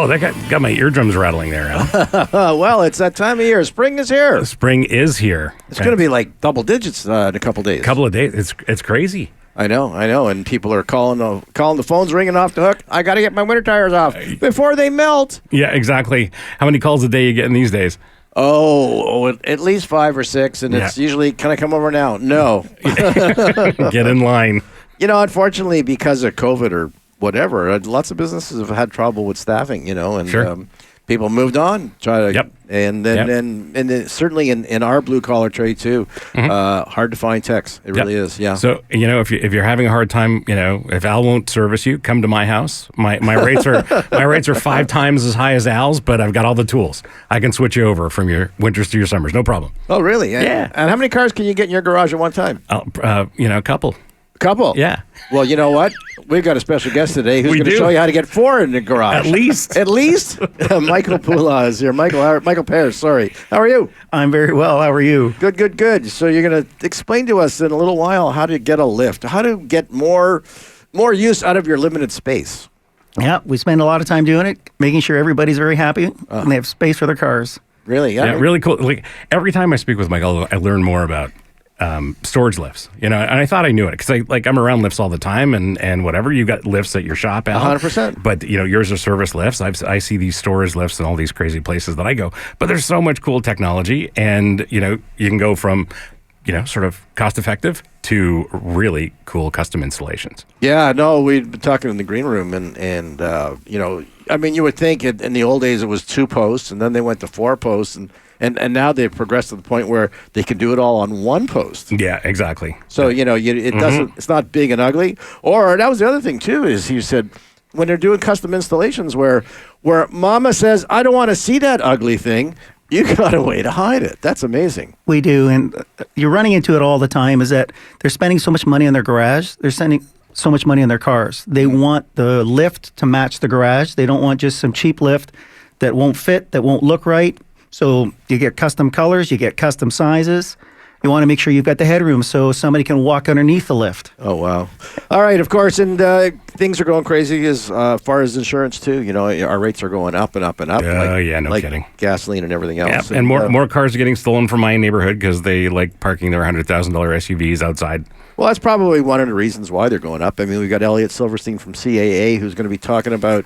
Oh, that got my eardrums rattling there, Al. Well, it's that time of year. Spring is here. Spring is here. It's going to be like double digits in a couple days. Couple of days. It's crazy. I know, and people are calling the phones ringing off the hook. I got to get my winter tires off before they melt. Yeah, exactly. How many calls a day you getting these days? Oh, at least 5 or 6, and it's usually, can I come over now? No. Get in line. Unfortunately, because of COVID or whatever, lots of businesses have had trouble with staffing, and Sure. People moved on. And then certainly in our blue collar trade too, hard to find techs. It really is. Yeah. So if you're having a hard time, if Al won't service you, come to my house. My rates are 5 times as high as Al's, but I've got all the tools. I can switch you over from your winters to your summers, no problem. Oh, really? Yeah. And how many cars can you get in your garage at one time? A couple. Couple? Yeah. Well, you know what? We've got a special guest today who's going to show you how to get 4 in the garage. At least. Michael Pulla is here. Michael Pears, sorry. How are you? I'm very well. How are you? Good. So you're going to explain to us in a little while how to get a lift, how to get more use out of your limited space. Yeah, we spend a lot of time doing it, making sure everybody's very happy and they have space for their cars. Really? Yeah, really cool. Like every time I speak with Michael, I learn more about storage lifts, and I thought I knew it because I'm around lifts all the time and whatever. You got lifts at your shop, Al. 100%. But yours are service lifts. I see these storage lifts in all these crazy places that I go. But there's so much cool technology, and you can go from sort of cost effective to really cool custom installations. Yeah, no, we'd been talking in the green room, and you would think in the old days it was 2 posts, and then they went to 4 posts, and now they've progressed to the point where they can do it all on 1 post. Yeah, exactly. So it doesn't. It's not big and ugly. Or that was the other thing too, is he said when they're doing custom installations where Mama says I don't want to see that ugly thing. You got a way to hide it. That's amazing. We do, and you're running into it all the time. Is that they're spending so much money on their garage? They're spending so much money on their cars. They want the lift to match the garage. They don't want just some cheap lift that won't fit, that won't look right. So you get custom colors, you get custom sizes. You want to make sure you've got the headroom so somebody can walk underneath the lift. Oh, wow. All right, of course, and things are going crazy as far as insurance, too. Our rates are going up and up and up. No kidding. Gasoline and everything else. Yeah, and more cars are getting stolen from my neighborhood because they like parking their $100,000 SUVs outside. Well, that's probably one of the reasons why they're going up. I mean, we got Elliott Silverstein from CAA who's going to be talking about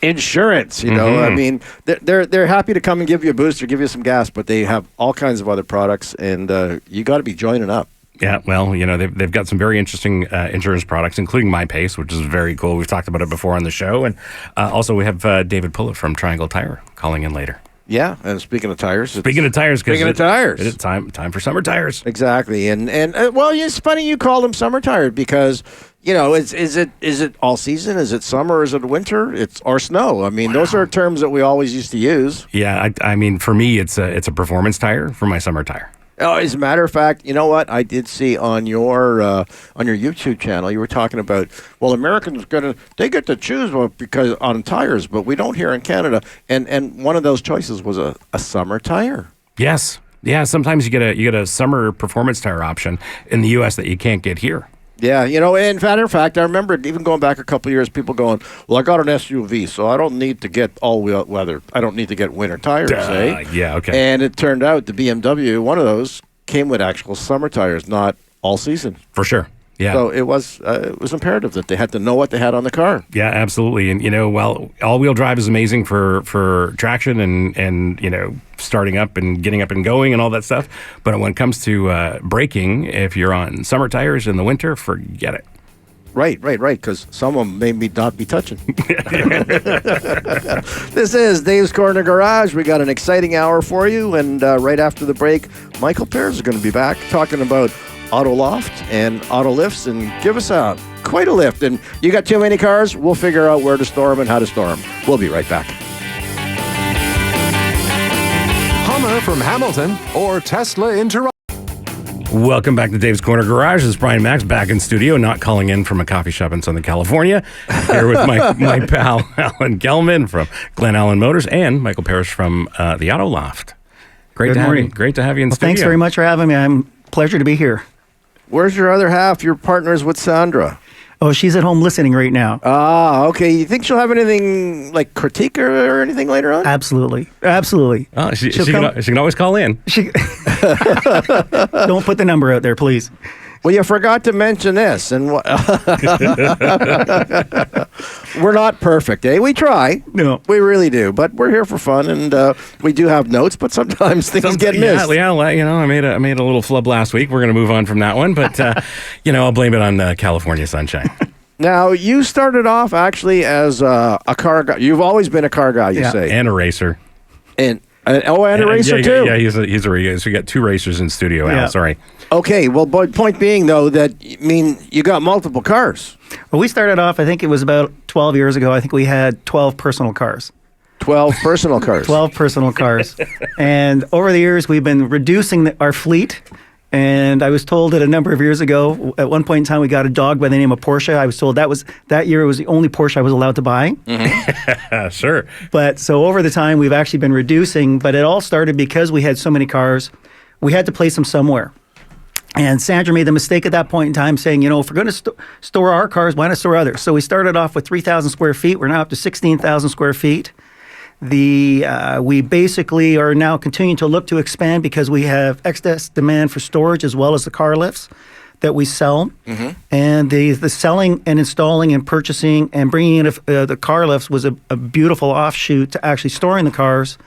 insurance. I mean, they're happy to come and give you a boost or give you some gas, but they have all kinds of other products, and you got to be joining up. Yeah, well, they've got some very interesting insurance products, including MyPace, which is very cool. We've talked about it before on the show, and also we have David Pulla from Triangle Tire calling in later. Yeah, and speaking of tires, it's time for summer tires. Exactly, and well, it's funny you call them summer tires because is it all season? Is it summer? Is it winter? Or snow? I mean, those are terms that we always used to use. Yeah, I mean, for me, it's a performance tire for my summer tire. Oh, as a matter of fact, you know what? I did see on your YouTube channel, you were talking about, well, Americans they get to choose because on tires, but we don't here in Canada. And one of those choices was a summer tire. Yes. Yeah, sometimes you get a summer performance tire option in the US that you can't get here. Yeah, in matter of fact, I remember even going back a couple of years, people going, well, I got an SUV, so I don't need to get all-wheel weather. I don't need to get winter tires, Yeah, okay. And it turned out the BMW, one of those, came with actual summer tires, not all season. For sure. Yeah. So it was imperative that they had to know what they had on the car. Yeah, absolutely. And while all-wheel drive is amazing for traction and starting up and getting up and going and all that stuff, but when it comes to braking, if you're on summer tires in the winter, forget it. Right, because some of them may not be touching. This is Dave's Corner Garage. We got an exciting hour for you, and right after the break, Michael Pears is going to be back talking about Auto Loft and auto lifts, and give us quite a lift. And you got too many cars, we'll figure out where to store them and how to store them. We'll be right back. Hummer from Hamilton or Tesla in Toronto. Welcome back to Dave's Corner Garage. This is Brian Max back in studio, not calling in from a coffee shop in Southern California. Here with my pal Alan Gelman from Glen Allen Motors and Michael Pears from the Auto Loft. Great to have you in studio. Thanks very much for having me. Pleasure to be here. Where's your other half? Your partner's with Sandra. Oh, she's at home listening right now. Ah, okay. You think she'll have anything like critique or anything later on? Absolutely. Absolutely. Oh, she can always call in. Don't put the number out there, please. Well, you forgot to mention this, and we're not perfect, eh? We try. No. We really do, but we're here for fun, and we do have notes, but sometimes things get missed. Yeah, I made a little flub last week. We're going to move on from that one, but I'll blame it on California sunshine. Now, you started off actually as a car guy. You've always been a car guy, you say. And a racer. And a racer, too? Yeah, he's a racer. So we got two racers in studio, Al. Sorry. Okay, well, point being, though, that, you got multiple cars. Well, we started off, I think it was about 12 years ago. I think we had 12 personal cars. 12 personal cars. 12 personal cars. And over the years, we've been reducing our fleet. And I was told that a number of years ago, at one point in time, we got a dog by the name of Porsche. I was told that year it was the only Porsche I was allowed to buy. Mm-hmm. Sure. But so over the time, we've actually been reducing. But it all started because we had so many cars. We had to place them somewhere. And Sandra made the mistake at that point in time saying, if we're going to store our cars, why not store others? So we started off with 3,000 square feet. We're now up to 16,000 square feet. We basically are now continuing to look to expand because we have excess demand for storage as well as the car lifts that we sell. Mm-hmm. And the selling and installing and purchasing and bringing in the car lifts was a beautiful offshoot to actually storing the cars.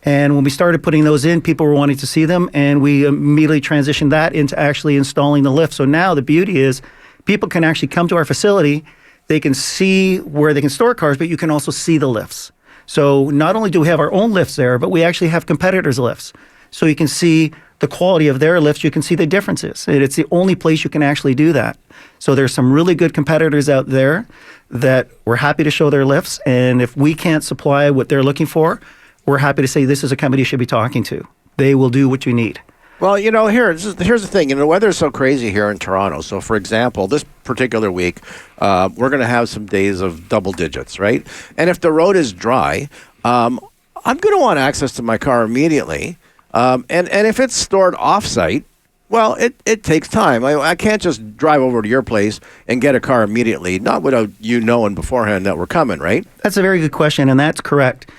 And when we started putting those in, people were wanting to see them, and we immediately transitioned that into actually installing the lift. So now the beauty is people can actually come to our facility, they can see where they can store cars, but you can also see the lifts. So not only do we have our own lifts there, but we actually have competitors' lifts. So you can see the quality of their lifts, you can see the differences. It's the only place you can actually do that. So there's some really good competitors out there that we're happy to show their lifts, and if we can't supply what they're looking for, we're happy to say this is a company you should be talking to. They will do what you need. Well, here's the thing. The weather's so crazy here in Toronto. So, for example, this particular week, we're going to have some days of double digits, right? And if the road is dry, I'm going to want access to my car immediately. And if it's stored off-site, well, it takes time. I can't just drive over to your place and get a car immediately, not without you knowing beforehand that we're coming, right? That's a very good question, and that's correct.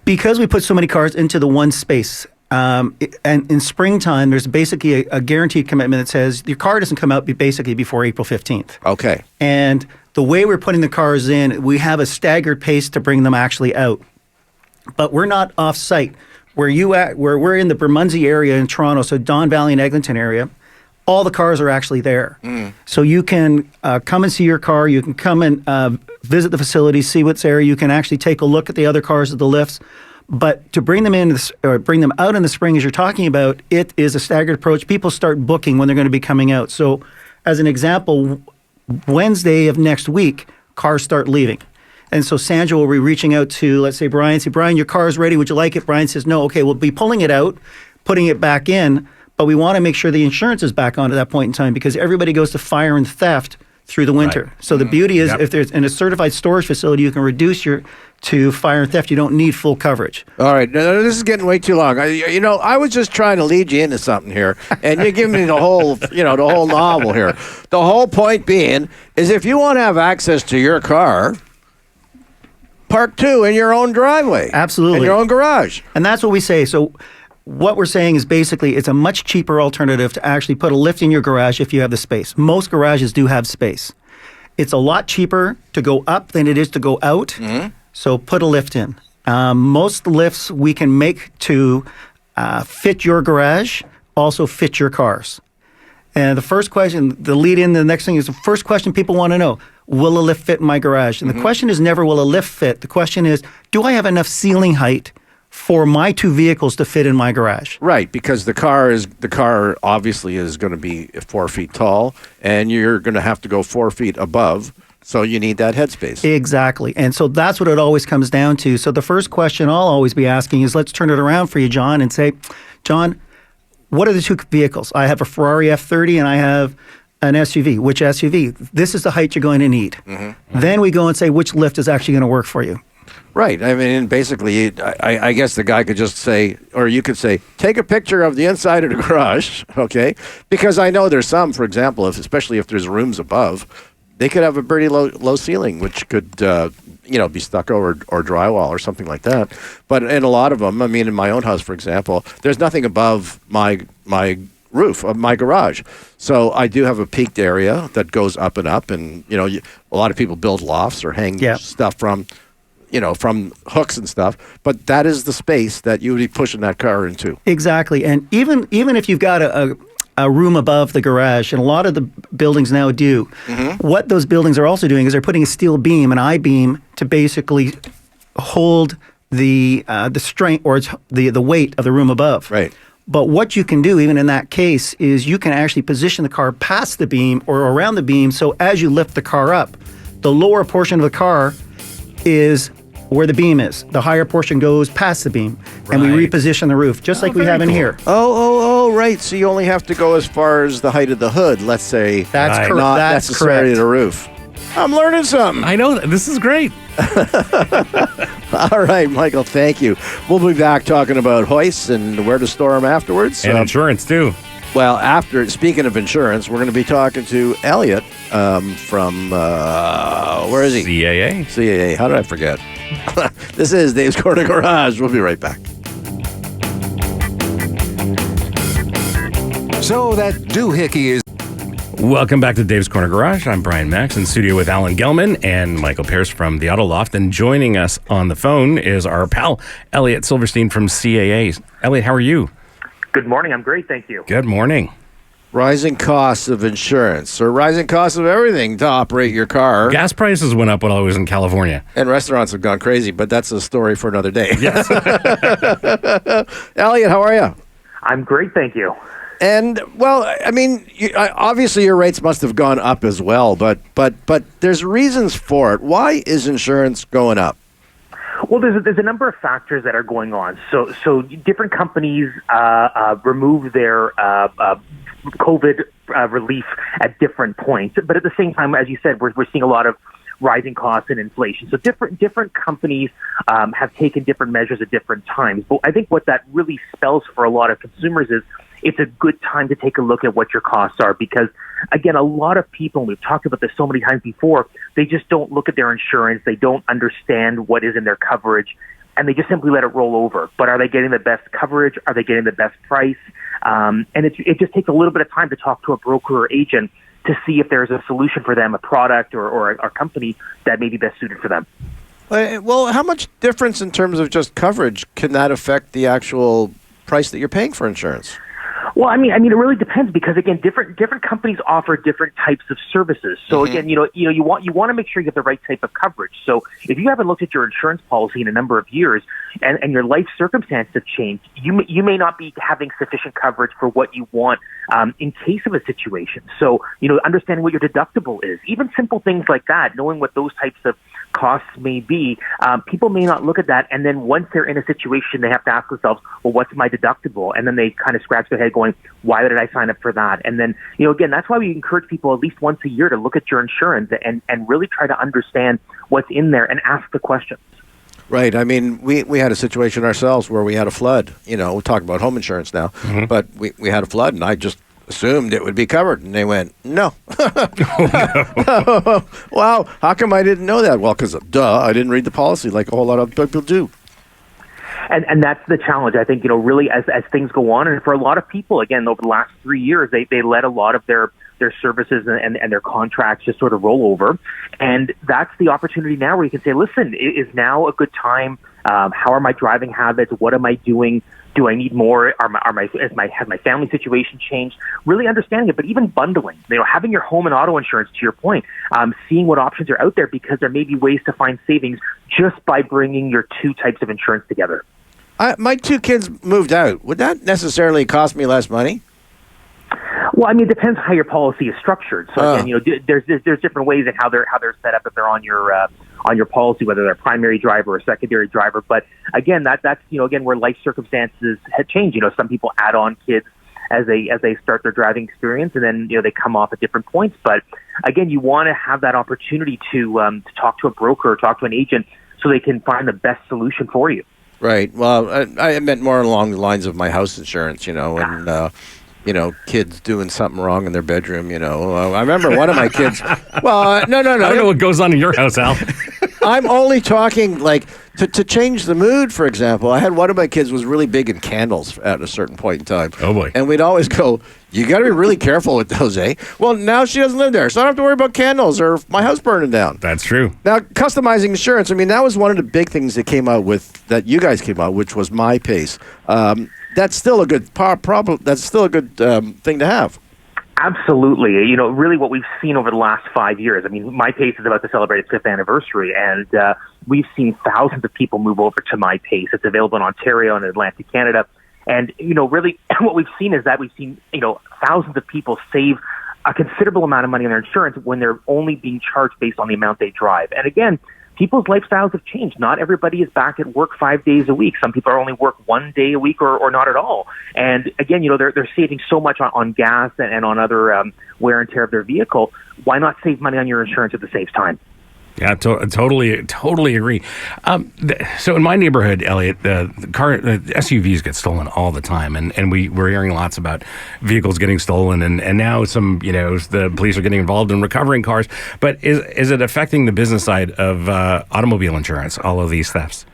Because we put so many cars into the one space, and in springtime, there's basically a guaranteed commitment that says your car doesn't come out basically before April 15th. Okay. And the way we're putting the cars in, we have a staggered pace to bring them actually out. But we're not off-site. Where we're in the Bermondsey area in Toronto, so Don Valley and Eglinton area, all the cars are actually there. So you can come and see your car. You can come and visit the facility, see what's there. You can actually take a look at the other cars at the lifts. But to bring them in or bring them out in the spring, as you're talking about, it is a staggered approach. People start booking when they're going to be coming out. So, as an example, Wednesday of next week, cars start leaving. And so Sandra will be reaching out to, let's say, Brian. Say, Brian, your car is ready. Would you like it? Brian says, no. Okay, we'll be pulling it out, putting it back in. But we want to make sure the insurance is back on at that point in time because everybody goes to fire and theft through the winter. Right. So the beauty is if there's in a certified storage facility, you can reduce to fire and theft. You don't need full coverage. All right. No, this is getting way too long. I was just trying to lead you into something here, and you're giving me the whole novel here. The whole point being is if you want to have access to your car, park two in your own driveway. Absolutely. In your own garage. And that's what we say. So what we're saying is basically it's a much cheaper alternative to actually put a lift in your garage if you have the space. Most garages do have space. It's a lot cheaper to go up than it is to go out. Mm-hmm. So put a lift in. Most lifts we can make to fit your garage, also fit your cars. And the first question, the lead in, the next thing is the first question people want to know, will a lift fit in my garage? And the question is never will a lift fit. The question is, do I have enough ceiling height for my two vehicles to fit in my garage? Right, because the car obviously is going to be 4 feet tall, and you're going to have to go 4 feet above, so you need that headspace. Exactly, and so that's what it always comes down to. So the first question I'll always be asking is, let's turn it around for you, John, and say, John, what are the two vehicles? I have a Ferrari F30 and I have an SUV. Which SUV? This is the height you're going to need. Mm-hmm. Then we go and say, which lift is actually going to work for you? Right. I mean, basically, I guess the guy could just say, or you could say, take a picture of the inside of the garage, okay? Because I know there's some, for example, especially if there's rooms above, they could have a pretty low ceiling, which could be stucco or drywall or something like that. But in a lot of them, I mean, in my own house, for example, there's nothing above my roof of my garage. So I do have a peaked area that goes up and up, and a lot of people build lofts or hang stuff from hooks and stuff. But that is the space that you would be pushing that car into. Exactly, and even if you've got a room above the garage, and a lot of the buildings now do. Mm-hmm. What those buildings are also doing is they're putting a steel beam, an I-beam, to basically hold the strength or the weight of the room above. Right. But what you can do, even in that case, is you can actually position the car past the beam or around the beam, so as you lift the car up, the lower portion of the car is where the beam is. The higher portion goes past the beam, and we reposition the roof, just like we have in here. Right. So you only have to go as far as the height of the hood, let's say. That's correct. Not That's necessarily correct. the roof. I'm learning something. I know. This is great. All right, Michael, thank you. We'll be back talking about hoists and where to store them afterwards. And insurance, too. Well, speaking of insurance, we're going to be talking to Elliott from, where is he? CAA. CAA. How did I forget? This is Dave's Corner Garage. We'll be right back. So that doohickey is... Welcome back to Dave's Corner Garage. I'm Brian Max in studio with Alan Gelman and Michael Pears from the Auto Loft. And joining us on the phone is our pal, Elliott Silverstein from CAA. Elliott, how are you? Good morning. I'm great, thank you. Good morning. Rising costs of insurance, or rising costs of everything to operate your car. Gas prices went up when I was in California. And restaurants have gone crazy, but that's a story for another day. Yes. Elliott, how are you? I'm great, thank you. And, well, I mean, obviously your rates must have gone up as well, but there's reasons for it. Why is insurance going up? Well, there's a number of factors that are going on. So different companies remove their COVID relief at different points, but at the same time, as you said, we're seeing a lot of rising costs and inflation. So different companies have taken different measures at different times. But I think what that really spells for a lot of consumers is it's a good time to take a look at what your costs are, because, again, a lot of people, and we've talked about this so many times before, they just don't look at their insurance, they don't understand what is in their coverage, and they just simply let it roll over. But are they getting the best coverage? Are they getting the best price? And it just takes a little bit of time to talk to a broker or agent to see if there's a solution for them, a product or a company that may be best suited for them. Well, how much difference in terms of just coverage can that affect the actual price that you're paying for insurance? Well, I mean, it really depends, because, again, different companies offer different types of services. So again, you want to make sure you have the right type of coverage. So if you haven't looked at your insurance policy in a number of years, and your life circumstances have changed, you may not be having sufficient coverage for what you want in case of a situation. So understanding what your deductible is, even simple things like that, knowing what those types of costs may be, people may not look at that, and then once they're in a situation, they have to ask themselves, well, what's my deductible? And then they kind of scratch their head going, why did I sign up for that? And then, again, that's why we encourage people at least once a year to look at your insurance and really try to understand what's in there and ask the questions. Right. I mean, we had a situation ourselves where we had a flood. We talk about home insurance now, but we had a flood, and I just assumed it would be covered, and they went, no. Wow, how come I didn't know that? Well, because, I didn't read the policy like a whole lot of people do. And that's the challenge, I think, really, as things go on. And for a lot of people, again, over the last 3 years, they let a lot of their services and their contracts just sort of roll over. And that's the opportunity now where you can say, listen, is now a good time? How are my driving habits? What am I doing? Do I need more? Has my family situation changed? Really understanding it, but even bundling, having your home and auto insurance, to your point, seeing what options are out there, because there may be ways to find savings just by bringing your two types of insurance together. My two kids moved out. Would that necessarily cost me less money? Well, I mean, it depends how your policy is structured. So again, there's different ways in how they're set up if they're on your policy, whether they're a primary driver or a secondary driver. But again, that's again where life circumstances had changed. Some people add on kids as they start their driving experience, and then they come off at different points. But again, you want to have that opportunity to talk to a broker or talk to an agent so they can find the best solution for you. Right. Well, I meant more along the lines of my house insurance, and kids doing something wrong in their bedroom. I remember one of my kids. Well, no. I don't know what goes on in your house, Al. I'm only talking like to change the mood. For example, I had one of my kids was really big in candles at a certain point in time. Oh boy! And we'd always go, "You got to be really careful with those, eh?" Well, now she doesn't live there, so I don't have to worry about candles or my house burning down. That's true. Now, customizing insurance. I mean, that was one of the big things that came out that you guys came out, which was MyPace. That's still a good That's still a good thing to have. Absolutely. Really what we've seen over the last 5 years, I mean, MyPace is about to celebrate its 5th anniversary, and we've seen thousands of people move over to MyPace. It's available in Ontario and Atlantic Canada. And, really what we've seen is that we've seen, thousands of people save a considerable amount of money on their insurance when they're only being charged based on the amount they drive. And again, people's lifestyles have changed. Not everybody is back at work 5 days a week. Some people are only work 1 day a week or not at all. And again, they're saving so much on gas and on other wear and tear of their vehicle. Why not save money on your insurance at the same time? Yeah, totally agree. So in my neighborhood, Elliott, the SUVs get stolen all the time, and we're hearing lots about vehicles getting stolen, and now some, the police are getting involved in recovering cars. But is it affecting the business side of automobile insurance, all of these thefts?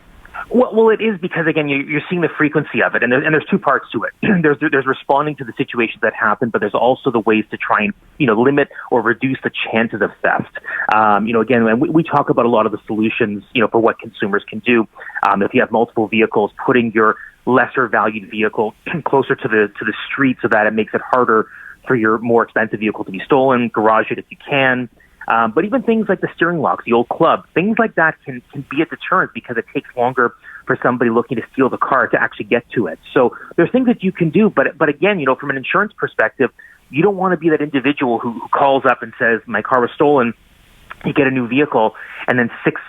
Well, it is because, again, you're seeing the frequency of it, and there's two parts to it. There's responding to the situations that happen, but there's also the ways to try and, limit or reduce the chances of theft. Again, and we talk about a lot of the solutions, for what consumers can do. If you have multiple vehicles, putting your lesser valued vehicle closer to the street so that it makes it harder for your more expensive vehicle to be stolen, garage it if you can. But even things like the steering locks, the old club, things like that can be a deterrent because it takes longer for somebody looking to steal the car to actually get to it. So there's things that you can do. But again, from an insurance perspective, you don't want to be that individual who calls up and says, my car was stolen. You get a new vehicle, and then 6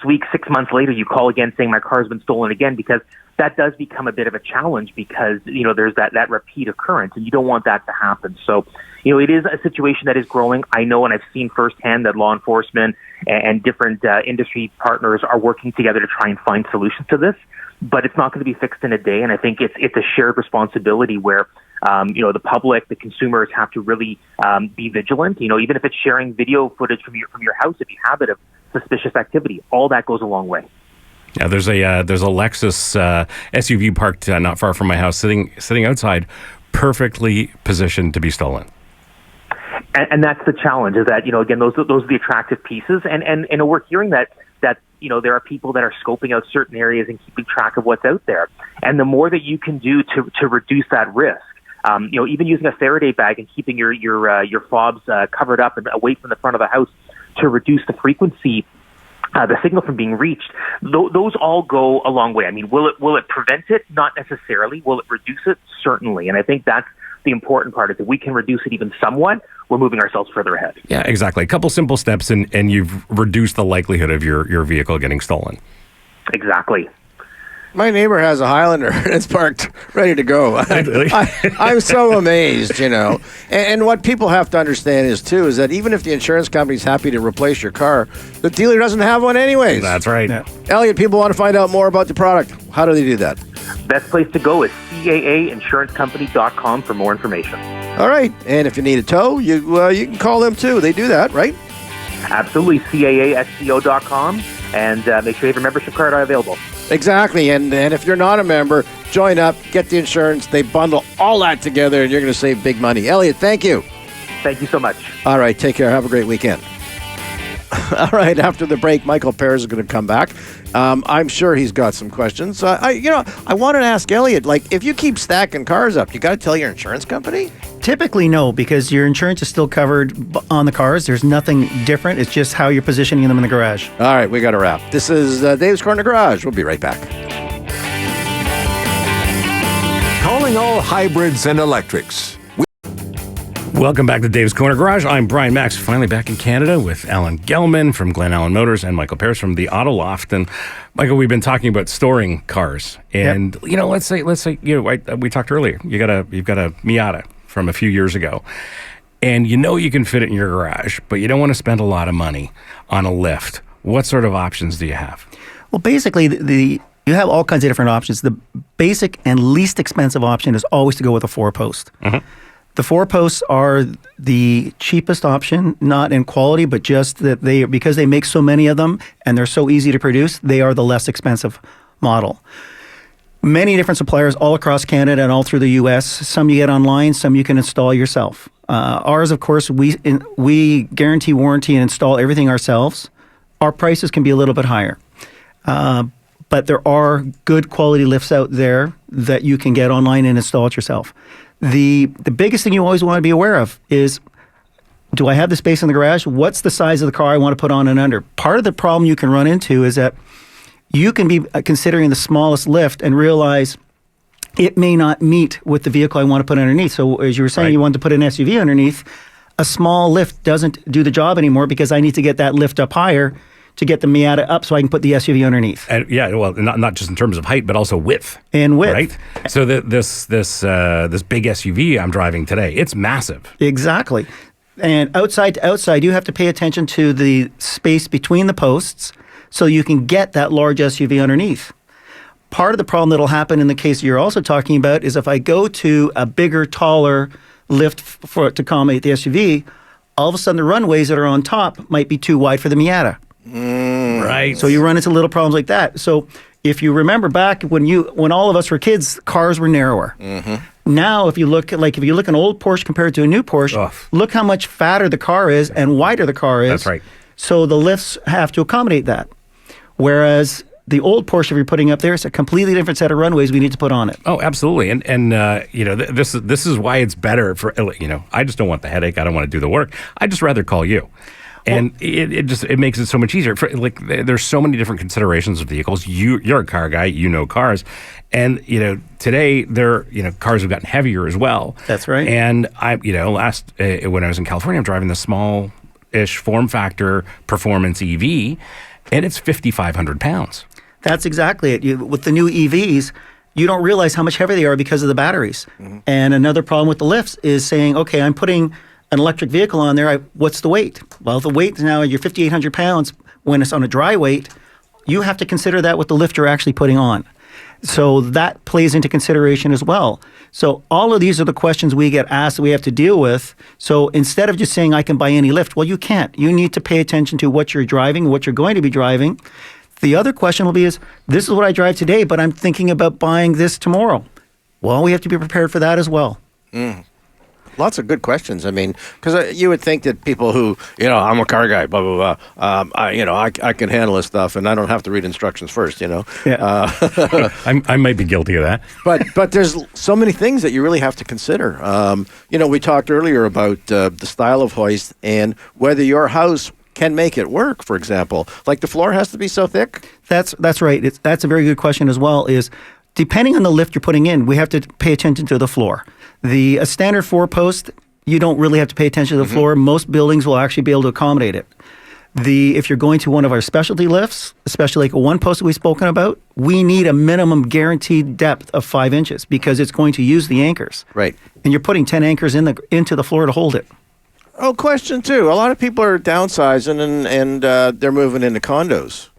months later, you call again saying my car's been stolen again, because that does become a bit of a challenge because, there's that repeat occurrence, and you don't want that to happen. So, it is a situation that is growing. I know, and I've seen firsthand that law enforcement and different industry partners are working together to try and find solutions to this, but it's not going to be fixed in a day. And I think it's a shared responsibility where, the public, the consumers have to really be vigilant. Even if it's sharing video footage from your house, if you have it, of suspicious activity, all that goes a long way. Yeah, there's a Lexus SUV parked not far from my house, sitting outside, perfectly positioned to be stolen. And that's the challenge, is that, again, those are the attractive pieces. And we're hearing that there are people that are scoping out certain areas and keeping track of what's out there. And the more that you can do to reduce that risk, even using a Faraday bag and keeping your fobs covered up and away from the front of the house to reduce the frequency, the signal from being reached, those all go a long way. I mean, will it prevent it? Not necessarily. Will it reduce it? Certainly. And I think that's the important part, is that we can reduce it even somewhat. We're moving ourselves further ahead. Yeah, exactly. A couple simple steps, and you've reduced the likelihood of your vehicle getting stolen. Exactly. My neighbor has a Highlander, and it's parked ready to go. I'm so amazed, And what people have to understand is that even if the insurance company's happy to replace your car, the dealer doesn't have one anyways. That's right. Yeah. Elliott, people want to find out more about the product. How do they do that? Best place to go is CAAinsurancecompany.com for more information. All right. And if you need a tow, you can call them too. They do that, right? Absolutely. CAASCO.com. And make sure you have a membership card available. Exactly. And if you're not a member, join up, get the insurance. They bundle all that together, and you're going to save big money. Elliott, thank you. Thank you so much. All right. Take care. Have a great weekend. All right. After the break, Michael Pears is going to come back. I'm sure he's got some questions. I wanted to ask Elliott, if you keep stacking cars up, you got to tell your insurance company? Typically, no, because your insurance is still covered on the cars. There's nothing different. It's just how you're positioning them in the garage. All right, we got to wrap. This is Dave's Corner Garage. We'll be right back. Calling all hybrids and electrics. Welcome back to Dave's Corner Garage. I'm Brian Max, finally back in Canada with Alan Gelman from Glen Allen Motors and Michael Pears from the Auto Loft. And Michael, we've been talking about storing cars. And let's say we talked earlier. You've got a Miata from a few years ago, and you can fit it in your garage, but you don't want to spend a lot of money on a lift. What sort of options do you have? Well, basically, you have all kinds of different options. The basic and least expensive option is always to go with a 4-post. Mm-hmm. The 4-posts are the cheapest option, not in quality, but just that because they make so many of them and they're so easy to produce, they are the less expensive model. Many different suppliers all across Canada and all through the U.S. Some you get online, some you can install yourself. Ours, of course, we guarantee warranty and install everything ourselves. Our prices can be a little bit higher. But there are good quality lifts out there that you can get online and install it yourself. The biggest thing you always want to be aware of is, do I have the space in the garage? What's the size of the car I want to put on and under? Part of the problem you can run into is that you can be considering the smallest lift and realize it may not meet with the vehicle I want to put underneath. So as you were saying, Right. you wanted to put an SUV underneath, a small lift doesn't do the job anymore because I need to get that lift up higher to get the Miata up so I can put the SUV underneath. And yeah, well, not just in terms of height, but also width. And width. Right. So this big SUV I'm driving today, it's massive. Exactly. And outside to outside, you have to pay attention to the space between the posts so you can get that large SUV underneath. Part of the problem that'll happen in the case you're also talking about is if I go to a bigger, taller lift for it to accommodate the SUV, all of a sudden the runways that are on top might be too wide for the Miata. Right. So you run into little problems like that. So if you remember back when all of us were kids, cars were narrower. Now, if you look at an old Porsche compared to a new Porsche, Ugh. look how much fatter the car is and wider the car is. That's right. So the lifts have to accommodate that. Whereas the old Porsche, if you're putting up there, it's a completely different set of runways we need to put on it. Oh, absolutely. And this is why it's better for, I just don't want the headache. I don't want to do the work. I'd just rather call you. And it makes it so much easier. There's so many different considerations of vehicles. You're a car guy, you know cars. And, today cars have gotten heavier as well. That's right. And when I was in California, I'm driving the small-ish form factor performance EV, and it's 5,500 pounds. That's exactly it. With the new EVs, you don't realize how much heavier they are because of the batteries. And another problem with the lifts is saying, okay, I'm putting an electric vehicle on there. What's the weight? Well, the weight now, you're 5,800 pounds. When it's on a dry weight, you have to consider that with the lift you're actually putting on. So that plays into consideration as well. So all of these are the questions we get asked that we have to deal with. So instead of just saying I can buy any lift, well, you can't. You need to pay attention to what you're driving, what you're going to be driving. The other question will be this is what I drive today, but I'm thinking about buying this tomorrow. Well, we have to be prepared for that as well. Lots of good questions. I mean, because you would think that people who, I'm a car guy, blah, blah, blah, I can handle this stuff and I don't have to read instructions first, Yeah. I might be guilty of that. But there's so many things that you really have to consider. We talked earlier about the style of hoist and whether your house can make it work, for example. Like the floor has to be so thick? That's right. That's a very good question as well, is depending on the lift you're putting in, we have to pay attention to the floor. A standard 4-post, you don't really have to pay attention to the floor. Most buildings will actually be able to accommodate it. If you're going to one of our specialty lifts, especially like a 1-post that we've spoken about, we need a minimum guaranteed depth of 5 inches because it's going to use the anchors. Right. And you're putting 10 anchors into the floor to hold it. Oh, question two. A lot of people are downsizing and they're moving into condos.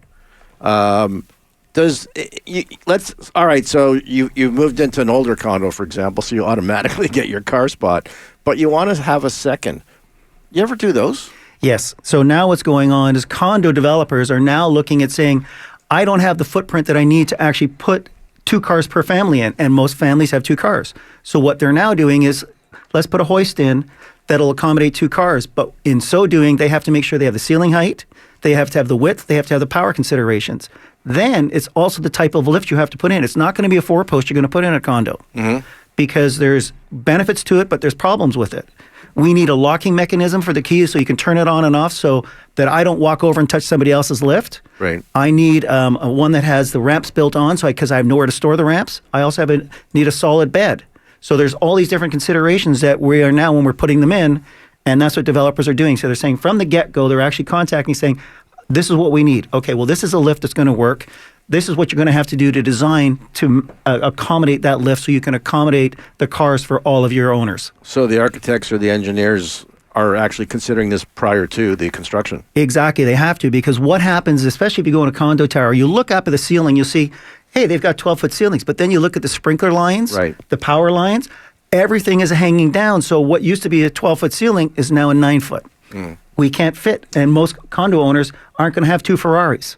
All right, so you've moved into an older condo, for example, so you automatically get your car spot, but you want to have a second. You ever do those? Yes. So now what's going on is condo developers are now looking at saying, I don't have the footprint that I need to actually put 2 cars per family in, and most families have 2 cars. So what they're now doing is, let's put a hoist in that'll accommodate 2 cars, but in so doing, they have to make sure they have the ceiling height, they have to have the width, they have to have the power considerations. Then it's also the type of lift you have to put in. It's not going to be a 4-post you're going to put in a condo because there's benefits to it, but there's problems with it. We need a locking mechanism for the keys so you can turn it on and off so that I don't walk over and touch somebody else's lift. Right. I need one that has the ramps built on because I have nowhere to store the ramps. I also need a solid bed. So there's all these different considerations that we are now when we're putting them in, and that's what developers are doing. So they're saying from the get-go, they're actually contacting saying, this is what we need. Okay, well, this is a lift that's going to work. This is what you're going to have to do to design to accommodate that lift so you can accommodate the cars for all of your owners. So the architects or the engineers are actually considering this prior to the construction. Exactly, they have to, because what happens, especially if you go in a condo tower, you look up at the ceiling, you'll see, hey, they've got 12-foot ceilings, but then you look at the sprinkler lines, Right. the power lines, everything is hanging down. So what used to be a 12-foot ceiling is now a 9-foot. We can't fit, and most condo owners aren't going to have 2 Ferraris.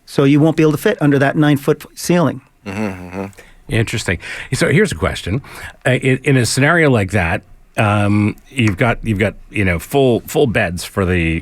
So you won't be able to fit under that 9-foot ceiling. Interesting. So here's a question: in a scenario like that, you've got full beds for the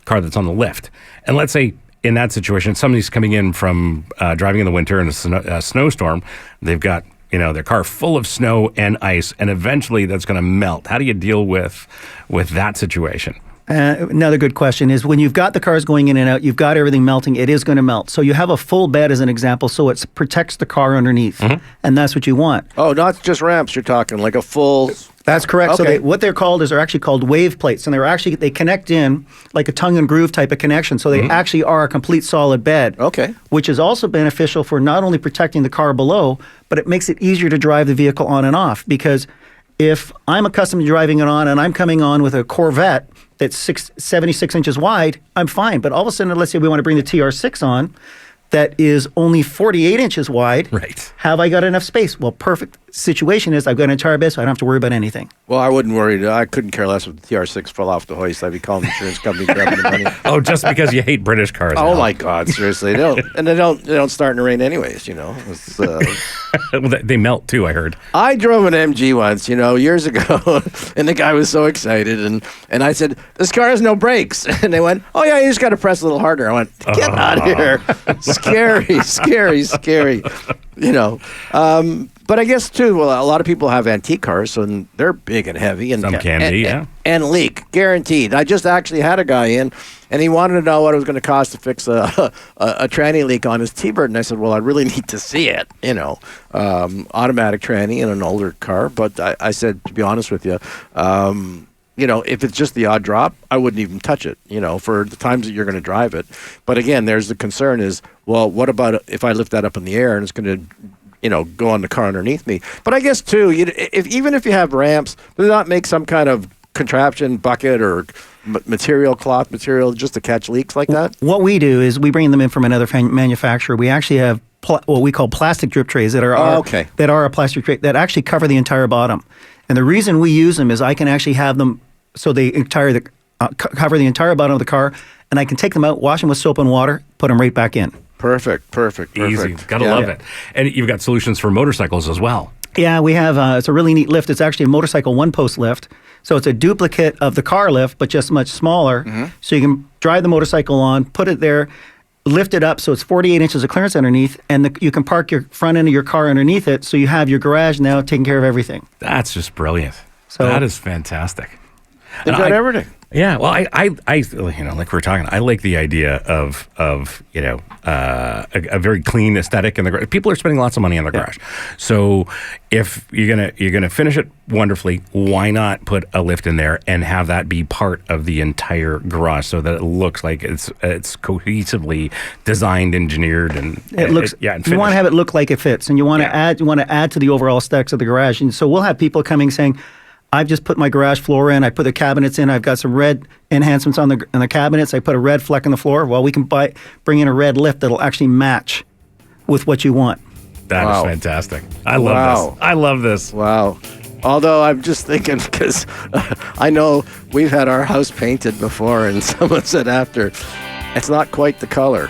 car that's on the lift, and let's say in that situation somebody's coming in from driving in the winter in a snowstorm. They've got their car full of snow and ice, and eventually that's going to melt. How do you deal with that situation? Another good question is when you've got the cars going in and out, you've got everything melting, it is going to melt. So you have a full bed as an example, so it protects the car underneath, and that's what you want. Oh, not just ramps. You're talking like a full. That's correct. Okay. So what they're called is they're actually called wave plates, and they connect in like a tongue and groove type of connection. So they actually are a complete solid bed. Okay. Which is also beneficial for not only protecting the car below, but it makes it easier to drive the vehicle on and off. Because if I'm accustomed to driving it on and I'm coming on with a Corvette that's 76 inches wide, I'm fine. But all of a sudden, let's say we want to bring the TR6 on, that is only 48 inches wide. Right. Have I got enough space? Well, perfect situation is I've got an entire bed, so I don't have to worry about anything. Well, I wouldn't worry. I couldn't care less if the TR6 fell off the hoist. I'd be calling the insurance company grabbing the money. Oh, just because you hate British cars. Oh Al. my God! Seriously, they don't start in the rain anyways. It's, Well, they melt too, I heard. I drove an MG once, years ago, and the guy was so excited, and I said, "This car has no brakes," and they went, "Oh yeah, you just got to press a little harder." I went, "Get out of here!" Scary. But I guess too, well, a lot of people have antique cars, and they're big and heavy, and Some can be, yeah. and leak, guaranteed. I just actually had a guy in, and he wanted to know what it was going to cost to fix a tranny leak on his T-Bird, and I said, well, I really need to see it, automatic tranny in an older car. But I said, to be honest with you, if it's just the odd drop, I wouldn't even touch it, for the times that you're going to drive it. But again, there's the concern is, well, what about if I lift that up in the air and it's going to go on the car underneath me? But I guess too, even if you have ramps, do not make some kind of contraption, bucket or cloth material just to catch leaks like that? What we do is we bring them in from another manufacturer. We actually have what we call plastic drip trays that are that are a plastic tray that actually cover the entire bottom. And the reason we use them is I can actually have them so they cover the entire bottom of the car, and I can take them out, wash them with soap and water, put them right back in. Perfect. Easy. Gotta love it. And you've got solutions for motorcycles as well. Yeah, we have, it's a really neat lift. It's actually a motorcycle one-post lift. So it's a duplicate of the car lift, but just much smaller. So you can drive the motorcycle on, put it there, lift it up so it's 48 inches of clearance underneath, and you can park your front end of your car underneath it, so you have your garage now taking care of everything. That's just brilliant. So that is fantastic. They've got everything. Yeah, well, I like we were talking, I like the idea of a very clean aesthetic in the garage. People are spending lots of money on their garage, so if you're gonna finish it wonderfully, why not put a lift in there and have that be part of the entire garage so that it looks like it's cohesively designed, engineered, and it looks. And you want to have it look like it fits, and you want to add to the overall aesthetics of the garage. And so we'll have people coming saying, I've just put my garage floor in. I put the cabinets in. I've got some red enhancements on the cabinets. I put a red fleck on the floor. Well, we can bring in a red lift that'll actually match with what you want. That is fantastic. I love this. Wow. Although I'm just thinking, because I know we've had our house painted before, and someone said after, it's not quite the color.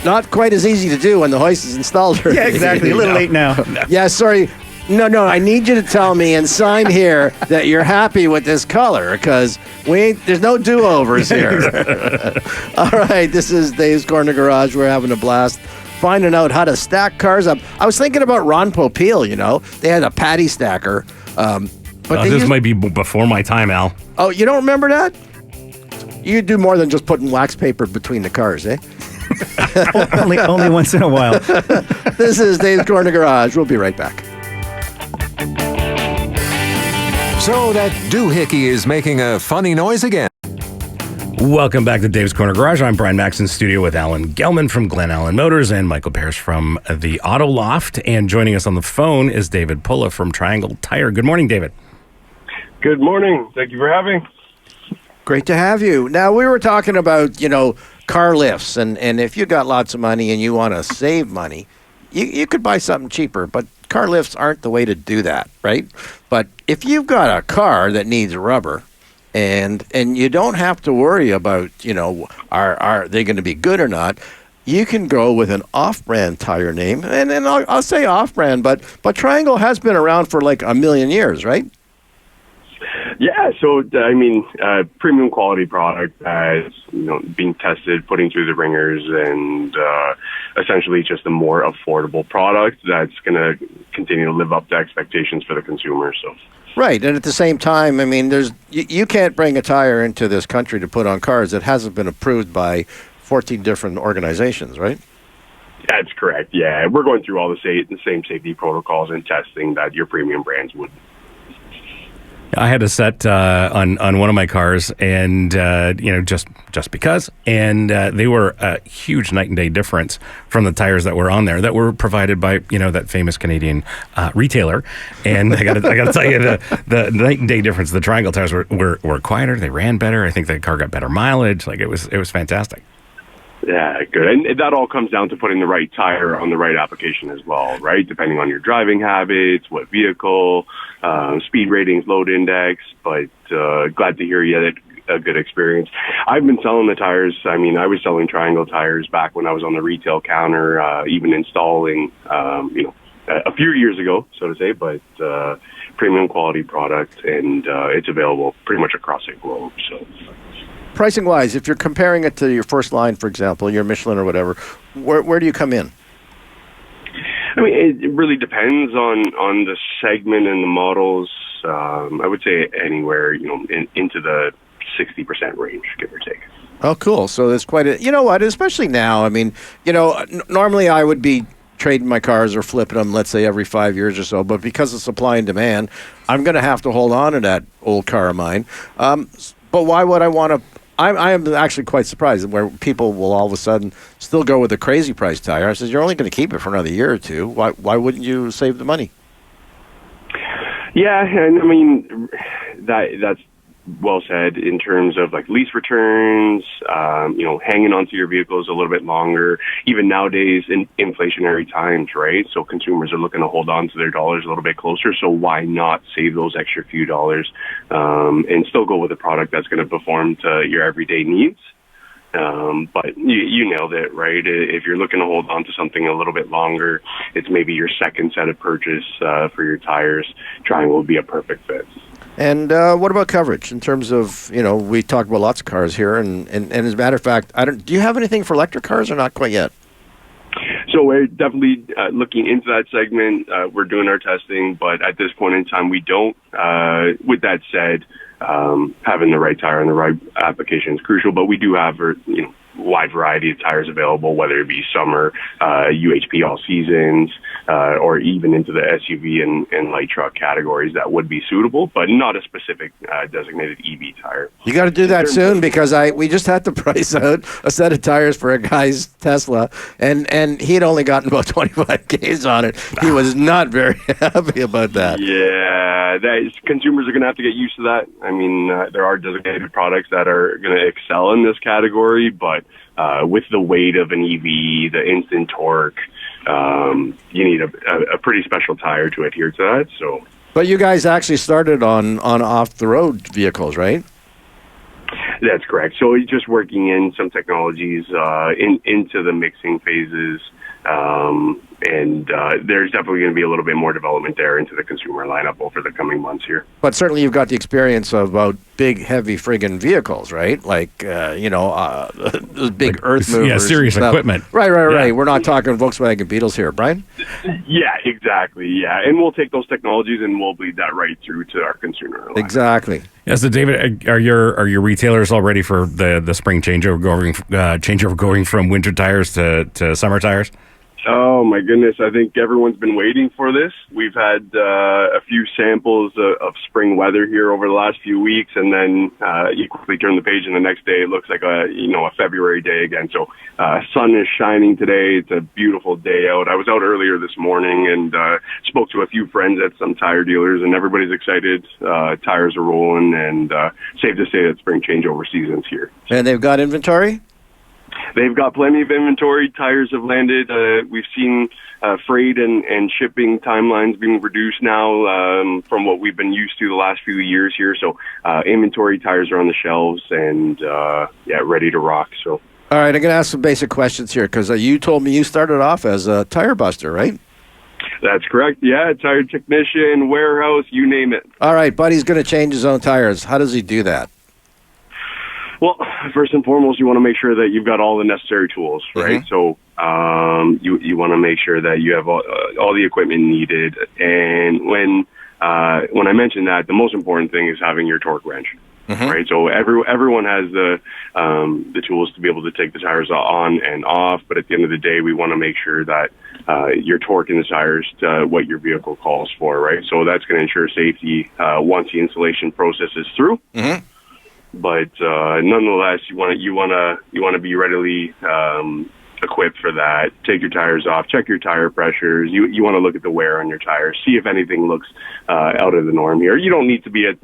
Not quite as easy to do when the hoist is installed. Yeah, exactly. A little late now. Yeah, sorry. No, I need you to tell me and sign here that you're happy with this color, because there's no do-overs here. All right, this is Dave's Corner Garage. We're having a blast finding out how to stack cars up. I was thinking about Ron Popeil, they had a paddy stacker. But this might be before my time, Al. Oh, you don't remember that? You do more than just putting wax paper between the cars, eh? only once in a while. This is Dave's Corner Garage. We'll be right back. So that doohickey is making a funny noise again. Welcome back to Dave's Corner Garage. I'm Brian Max in studio with Alan Gelman from Glen Allen Motors and Michael Pears from the Auto Loft. And joining us on the phone is David Pulla from Triangle Tire. Good morning, David. Good morning. Thank you for having. Great to have you. Now, we were talking about, car lifts, and if you got lots of money and you want to save money, you could buy something cheaper, but car lifts aren't the way to do that, right? But if you've got a car that needs rubber, and you don't have to worry about, are they going to be good or not, you can go with an off-brand tire name, and I'll say off-brand, but Triangle has been around for like a million years, right? Yeah, so premium quality product that's being tested, putting through the ringers, and essentially just a more affordable product that's going to continue to live up to expectations for the consumer. So. Right, and at the same time, I mean, you can't bring a tire into this country to put on cars that hasn't been approved by 14 different organizations, right? That's correct. Yeah, we're going through all the same safety protocols and testing that your premium brands would. I had a set on one of my cars, and just because, and they were a huge night and day difference from the tires that were on there that were provided by that famous Canadian retailer. And I got to tell you, the night and day difference. The Triangle tires were quieter, they ran better. I think the car got better mileage. Like it was fantastic. Yeah, good. And that all comes down to putting the right tire on the right application as well, right? Depending on your driving habits, what vehicle, speed ratings, load index. But glad to hear you had a good experience. I've been selling the tires. I mean, I was selling Triangle tires back when I was on the retail counter, even installing, a few years ago, so to say. But premium quality product, and it's available pretty much across the globe. So. Pricing wise, if you're comparing it to your first line, for example, your Michelin or whatever, where do you come in? I mean, it really depends on the segment and the models. I would say anywhere, into the 60% range, give or take. Oh, cool. So there's quite a, especially now, I mean, normally I would be trading my cars or flipping them, let's say, every 5 years or so. But because of supply and demand, I'm going to have to hold on to that old car of mine. But why would I want to? I am actually quite surprised where people will all of a sudden still go with a crazy price tire. I says, you're only going to keep it for another year or two. Why wouldn't you save the money? Yeah, and I mean, that's well said in terms of like lease returns, hanging onto your vehicles a little bit longer, even nowadays in inflationary times, right? So consumers are looking to hold on to their dollars a little bit closer. So why not save those extra few dollars and still go with a product that's going to perform to your everyday needs? But you nailed it, right? If you're looking to hold on to something a little bit longer, it's maybe your second set of purchase for your tires. Triangle will be a perfect fit. And what about coverage in terms of, we talk about lots of cars here, and as a matter of fact, do you have anything for electric cars or not quite yet? So we're definitely looking into that segment. We're doing our testing, but at this point in time, we don't. With that said, having the right tire and the right application is crucial, but we do have, wide variety of tires available, whether it be summer, UHP all seasons, or even into the SUV and light truck categories that would be suitable, but not a specific designated EV tire. You got to do that soon, because we just had to price out a set of tires for a guy's Tesla, and he'd only gotten about 25 Ks on it. He was not very happy about that. Yeah, consumers are going to have to get used to that. I mean, there are designated products that are going to excel in this category, but with the weight of an EV, the instant torque, you need a pretty special tire to adhere to that. So, but you guys actually started on off-the-road vehicles, right? That's correct. So just working in some technologies into the mixing phases, and there's definitely going to be a little bit more development there into the consumer lineup over the coming months here. But certainly you've got the experience of about big, heavy friggin' vehicles, right? Like, those big earth movers. Yeah, serious equipment. Right. Yeah. We're not talking Volkswagen Beetles here, Brian? Yeah, exactly. Yeah, and we'll take those technologies and we'll bleed that right through to our consumer lineup. Exactly. Yeah, so David, are your retailers all ready for the spring changeover going from winter tires to summer tires? Oh my goodness, I think everyone's been waiting for this. We've had a few samples of spring weather here over the last few weeks, and then you quickly turn the page and the next day it looks like a February day again. So sun is shining today. It's a beautiful day out. I was out earlier this morning and spoke to a few friends at some tire dealers, and everybody's excited. Tires are rolling, and safe to say that spring changeover season's here. And they've got inventory? They've got plenty of inventory. Tires have landed. We've seen freight and shipping timelines being reduced now from what we've been used to the last few years here. So inventory, tires are on the shelves and, ready to rock. So. All right, I'm going to ask some basic questions here because you told me you started off as a tire buster, right? That's correct. Yeah, tire technician, warehouse, you name it. All right, Buddy's going to change his own tires. How does he do that? Well, first and foremost, you want to make sure that you've got all the necessary tools, right? Mm-hmm. So you want to make sure that you have all the equipment needed. And when I mention that, the most important thing is having your torque wrench, right? So everyone has the tools to be able to take the tires on and off. But at the end of the day, we want to make sure that you're torquing the tires to what your vehicle calls for, right? So that's going to ensure safety once the installation process is through. Mm-hmm. But nonetheless, you want to be readily equipped for that. Take your tires off, check your tire pressures. You want to look at the wear on your tires, see if anything looks out of the norm here. You don't need to be a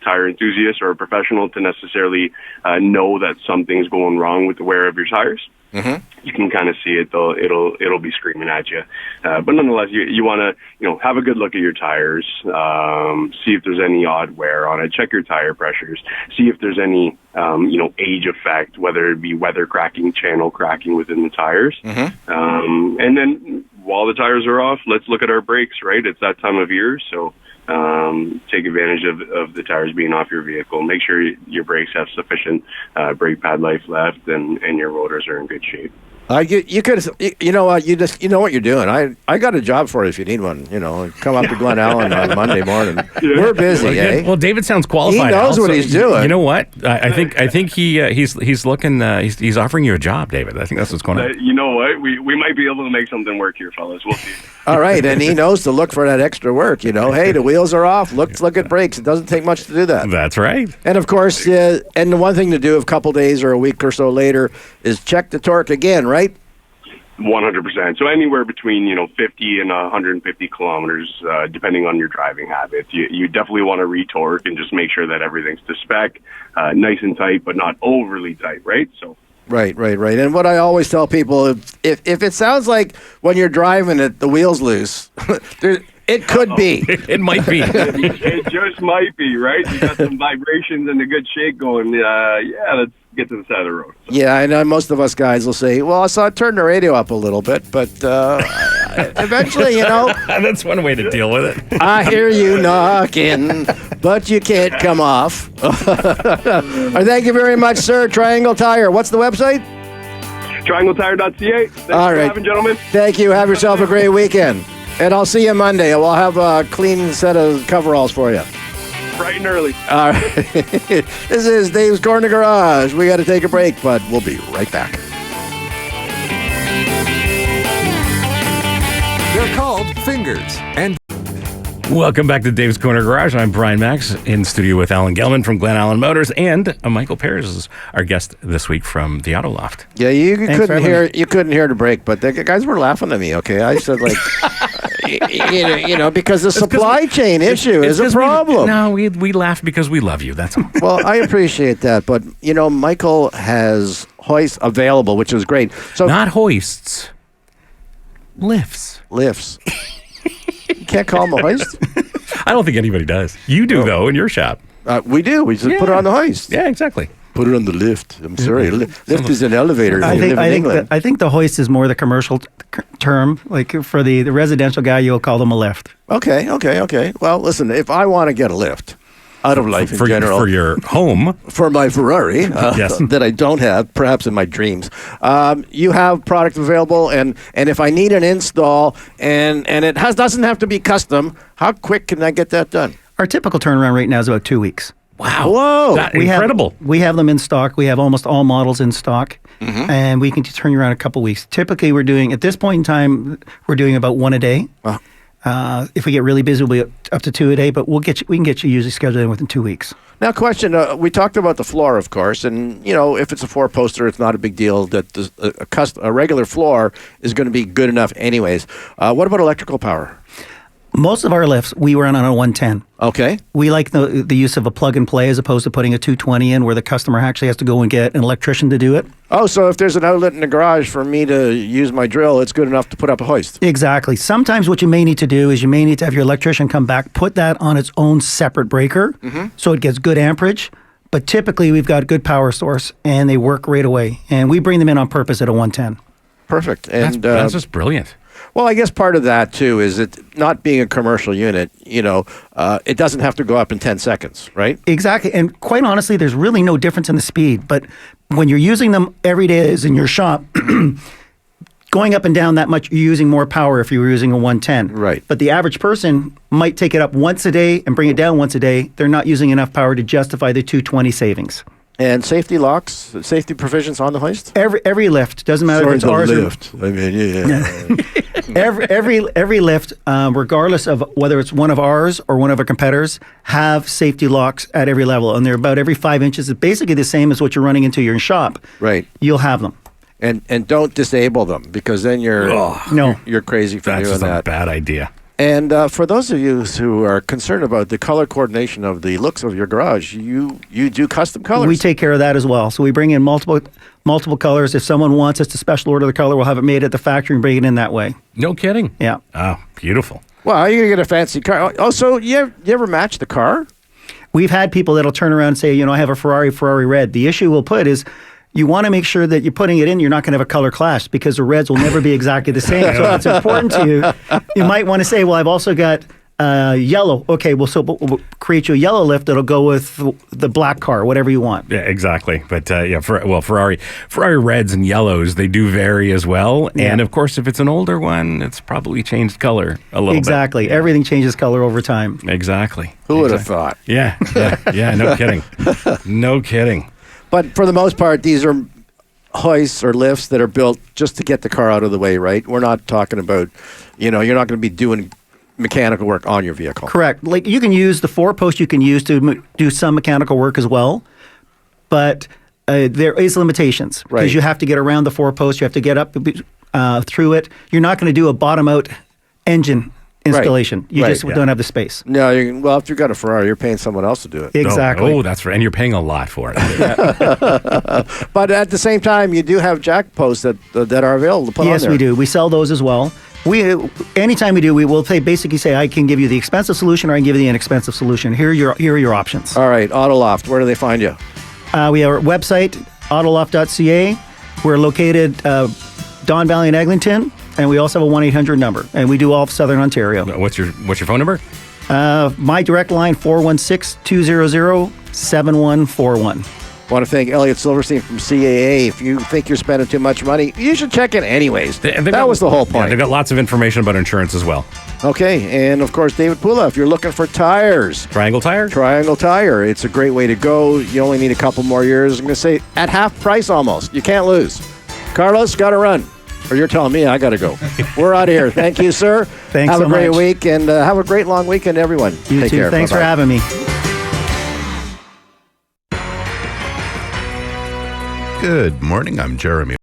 tire enthusiast or a professional to necessarily know that something's going wrong with the wear of your tires. Mm-hmm. You can kind of see it, though. It'll be screaming at you. But nonetheless, you want to have a good look at your tires, see if there's any odd wear on it. Check your tire pressures. See if there's any age effect, whether it be weather cracking, channel cracking within the tires. Mm-hmm. And then while the tires are off, let's look at our brakes. Right, it's that time of year, so. Take advantage of the tires being off your vehicle. Make sure your brakes have sufficient brake pad life left, and your rotors are in good shape. You could, you know what, you know what you're doing. I got a job for you if you need one. Come up to Glen Allen on Monday morning. Yeah. We're busy, eh? Well, David sounds qualified. He knows what he's doing. You know what? I think he's looking. He's offering you a job, David. I think that's what's going on. You know what? We might be able to make something work here, fellas. We'll see. All right, and he knows to look for that extra work. Hey, the wheels are off. Look at brakes. It doesn't take much to do that. That's right. And of course, and the one thing to do a couple days or a week or so later is check the torque again, right? 100%. So anywhere between 50 and 150 kilometers, depending on your driving habits. You definitely want to retorque and just make sure that everything's to spec, nice and tight, but not overly tight, right? So. Right. And what I always tell people, if it sounds like when you're driving it, the wheel's loose, it could be. It might be. It just might be, right? You got some vibrations and a good shake going. Let's get to the side of the road. So. Yeah, I know most of us guys will say, well, I saw it turn the radio up a little bit, but eventually, That's one way to deal with it. I hear you knocking, but you can't come off. Thank you very much, sir. Triangle Tire. What's the website? TriangleTire.ca. Thanks All right. for having, gentlemen. Thank you. Have yourself a great weekend. And I'll see you Monday. We'll have a clean set of coveralls for you. Bright and early. All right. This is Dave's Corner Garage. We got to take a break, but we'll be right back. They're called fingers. And Welcome back to Dave's Corner Garage. I'm Brian Max in studio with Alan Gelman from Glen Allen Motors, and Michael Pears is our guest this week from the Auto Loft. Yeah, you couldn't hear the break, but the guys were laughing at me. Okay, I said because the supply chain issue is a problem. We laugh because we love you. That's all. Well, I appreciate that, but Michael has hoists available, which is great. So not hoists, lifts. You can't call them a hoist? I don't think anybody does. You do, though, in your shop. We do. We just put it on the hoist. Yeah, exactly. Put it on the lift. I'm sorry. Lift is an elevator. I think the hoist is more the commercial term. Like for the residential guy, you'll call them a lift. Okay. Well, listen, if I want to get a lift out of life in general. For your home. For my Ferrari, yes. that I don't have, perhaps in my dreams. You have product available, and if I need an install, and it doesn't have to be custom, how quick can I get that done? Our typical turnaround right now is about 2 weeks. Wow. Whoa. Incredible. We have them in stock. We have almost all models in stock, and we can turn you around in a couple weeks. Typically, at this point in time, we're doing about one a day. Wow. If we get really busy, we'll be up to 2 a day, but we can get you usually scheduled in within 2 weeks. Now, question, we talked about the floor, of course, and, if it's a four-poster, it's not a big deal that a regular floor is going to be good enough anyways. What about electrical power? Most of our lifts, we run on a 110. Okay. We like the use of a plug and play as opposed to putting a 220 in where the customer actually has to go and get an electrician to do it. Oh, so if there's an outlet in the garage for me to use my drill, it's good enough to put up a hoist. Exactly. Sometimes what you may need to do is you may need to have your electrician come back, put that on its own separate breaker so it gets good amperage. But typically we've got a good power source and they work right away. And we bring them in on purpose at a 110. Perfect. And That's just brilliant. well, I guess part of that too is it not being a commercial unit. It doesn't have to go up in 10 seconds, right? Exactly. And quite honestly, there's really no difference in the speed. But when you're using them every day as in your shop, going up and down that much, you're using more power if you were using a 110. Right. But the average person might take it up once a day and bring it down once a day. They're not using enough power to justify the 220 savings. And safety locks, safety provisions on the hoist. Every lift, doesn't matter if it's ours or I mean, every lift, regardless of whether it's one of ours or one of our competitors, have safety locks at every level, and they're about every 5 inches. It's basically the same as what you're running into your shop. Right. You'll have them. And don't disable them because then you're crazy for That's doing just a that. bad idea. And for those of you who are concerned about the color coordination of the looks of your garage, you do custom colors. We take care of that as well. So we bring in multiple colors. If someone wants us to special order the color, we'll have it made at the factory and bring it in that way. No kidding. Yeah. Oh, beautiful. Well, you're going to get a fancy car. Oh, so you ever match the car? We've had people that'll turn around and say, I have a Ferrari red. The issue we'll put is you want to make sure that you're putting it in, you're not going to have a color clash because the reds will never be exactly the same. So if it's important to you, you might want to say, well, I've also got yellow. Okay, well, so we'll create you a yellow lift that'll go with the black car, whatever you want. Yeah, exactly. But Ferrari reds and yellows, they do vary as well. Yeah. And of course, if it's an older one, it's probably changed color a little Exactly. bit. Everything changes color over time. Exactly. Who would have thought? Yeah. No kidding. No kidding. But for the most part, these are hoists or lifts that are built just to get the car out of the way, right? We're not talking about, you're not going to be doing mechanical work on your vehicle. Correct. Like you can use the 4-post you can use to do some mechanical work as well, but there is limitations because you have to get around the 4-post, you have to get up through it. You're not going to do a bottom-out engine installation. You just don't have the space. No, if you've got a Ferrari, you're paying someone else to do it. Exactly. Oh, that's right. And you're paying a lot for it. But at the same time, you do have jack posts that are available to put on there. Yes, we do. We sell those as well. Anytime we do, we will basically say, I can give you the expensive solution or I can give you the inexpensive solution. Here are your options. All right, Auto Loft, where do they find you? We have our website, autoloft.ca. We're located Don Valley and Eglinton, and we also have a 1-800 number, and we do all of Southern Ontario. What's your phone number? My direct line, 416-200-7141. I want to thank Elliott Silverstein from CAA. If you think you're spending too much money, you should check in anyways. That was the whole point. Yeah, they've got lots of information about insurance as well. Okay, and of course, David Pulla, if you're looking for tires. Triangle Tire? Triangle Tire. It's a great way to go. You only need a couple more years. I'm going to say at half price almost. You can't lose. Carlos, got to run. Or you're telling me I got to go. We're out of here. Thank you, sir. Thanks Have so a great much. week, and have a great long weekend, everyone. You Take too. care. Thanks Bye-bye. for having me. Good morning. I'm Jeremy.